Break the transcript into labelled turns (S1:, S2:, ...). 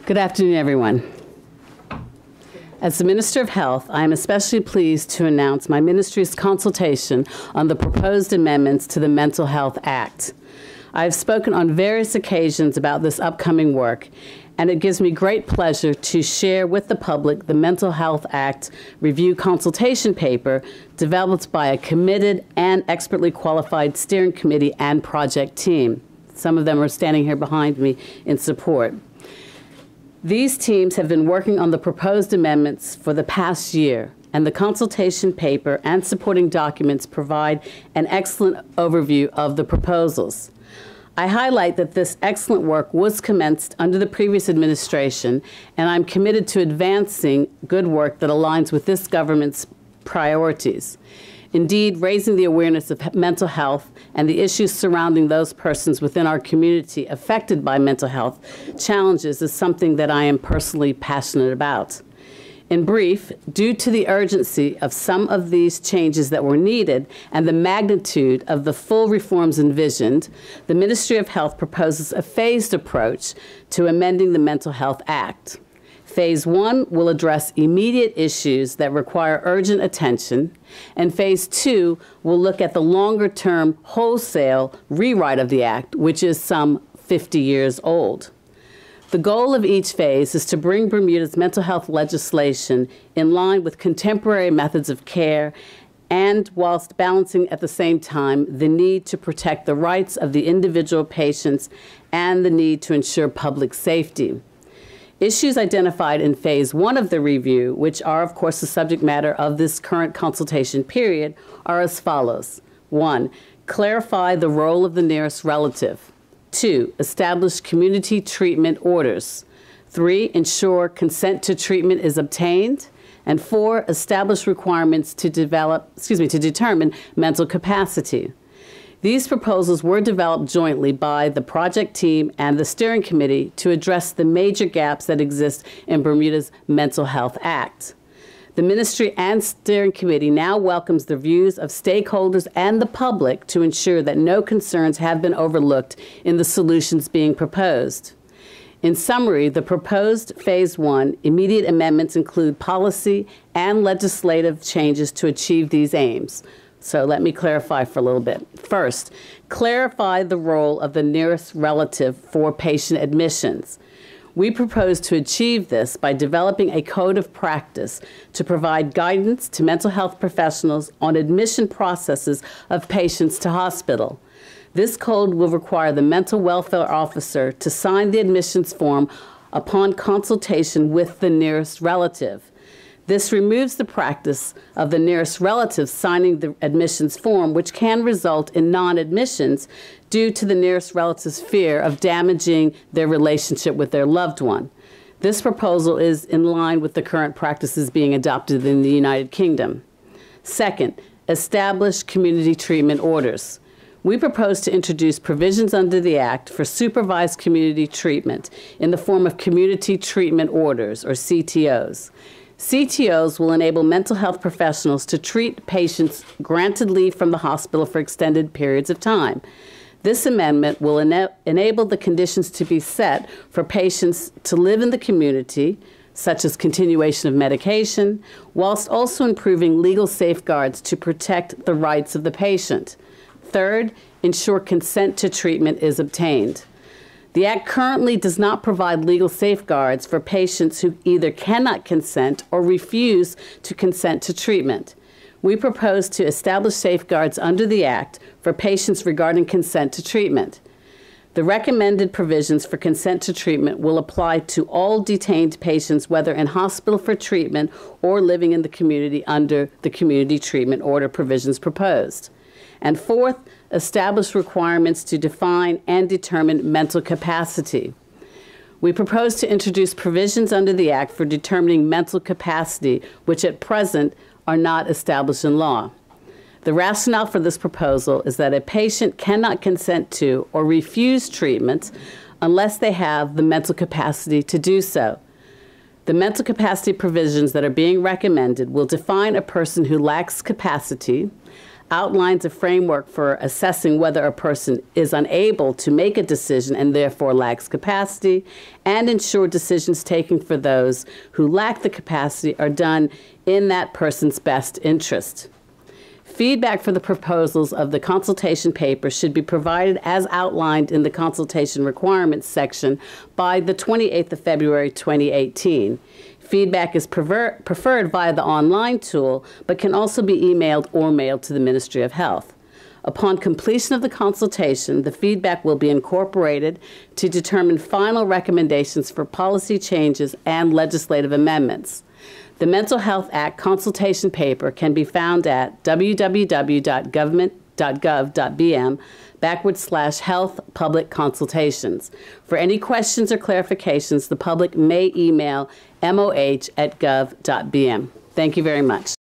S1: Good afternoon, everyone. As the Minister of Health, I am especially pleased to announce my ministry's consultation on the proposed amendments to the Mental Health Act. I have spoken on various occasions about this upcoming work, and it gives me great pleasure to share with the public the Mental Health Act review consultation paper developed by a committed and expertly qualified steering committee and project team. Some of them are standing here behind me in support. These teams have been working on the proposed amendments for the past year, and the consultation paper and supporting documents provide an excellent overview of the proposals. I highlight that this excellent work was commenced under the previous administration, and I'm committed to advancing good work that aligns with this government's priorities. Indeed, raising the awareness of mental health and the issues surrounding those persons within our community affected by mental health challenges is something that I am personally passionate about. In brief, due to the urgency of some of these changes that were needed and the magnitude of the full reforms envisioned, the Ministry of Health proposes a phased approach to amending the Mental Health Act. Phase 1 will address immediate issues that require urgent attention, and Phase 2 will look at the longer-term wholesale rewrite of the Act, which is some 50 years old. The goal of each phase is to bring Bermuda's mental health legislation in line with contemporary methods of care, and whilst balancing at the same time the need to protect the rights of the individual patients and the need to ensure public safety. Issues identified in Phase 1 of the review, which are, of course, the subject matter of this current consultation period, are as follows. 1, clarify the role of the nearest relative. 2, establish community treatment orders. 3, ensure consent to treatment is obtained. And 4, establish requirements to determine mental capacity. These proposals were developed jointly by the project team and the steering committee to address the major gaps that exist in Bermuda's Mental Health Act. The ministry and steering committee now welcomes the views of stakeholders and the public to ensure that no concerns have been overlooked in the solutions being proposed. In summary, the proposed Phase 1 immediate amendments include policy and legislative changes to achieve these aims. So let me clarify for a little bit. First, clarify the role of the nearest relative for patient admissions. We propose to achieve this by developing a code of practice to provide guidance to mental health professionals on admission processes of patients to hospital. This code will require the mental welfare officer to sign the admissions form upon consultation with the nearest relative. This removes the practice of the nearest relative signing the admissions form, which can result in non-admissions due to the nearest relative's fear of damaging their relationship with their loved one. This proposal is in line with the current practices being adopted in the United Kingdom. Second, establish community treatment orders. We propose to introduce provisions under the Act for supervised community treatment in the form of community treatment orders, or CTOs. CTOs will enable mental health professionals to treat patients granted leave from the hospital for extended periods of time. This amendment will enable the conditions to be set for patients to live in the community, such as continuation of medication, whilst also improving legal safeguards to protect the rights of the patient. Third, ensure consent to treatment is obtained. The Act currently does not provide legal safeguards for patients who either cannot consent or refuse to consent to treatment. We propose to establish safeguards under the Act for patients regarding consent to treatment. The recommended provisions for consent to treatment will apply to all detained patients, whether in hospital for treatment or living in the community under the community treatment order provisions proposed. And fourth, establish requirements to define and determine mental capacity. We propose to introduce provisions under the Act for determining mental capacity, which at present are not established in law. The rationale for this proposal is that a patient cannot consent to or refuse treatment unless they have the mental capacity to do so. The mental capacity provisions that are being recommended will define a person who lacks capacity, outlines a framework for assessing whether a person is unable to make a decision and therefore lacks capacity, and ensure decisions taken for those who lack the capacity are done in that person's best interest. Feedback for the proposals of the consultation paper should be provided as outlined in the consultation requirements section by the 28th of February 2018. Feedback is preferred via the online tool, but can also be emailed or mailed to the Ministry of Health. Upon completion of the consultation, the feedback will be incorporated to determine final recommendations for policy changes and legislative amendments. The Mental Health Act consultation paper can be found at www.government.gov.bm/health public consultations. For any questions or clarifications, the public may email moh@gov.bm. Thank you very much.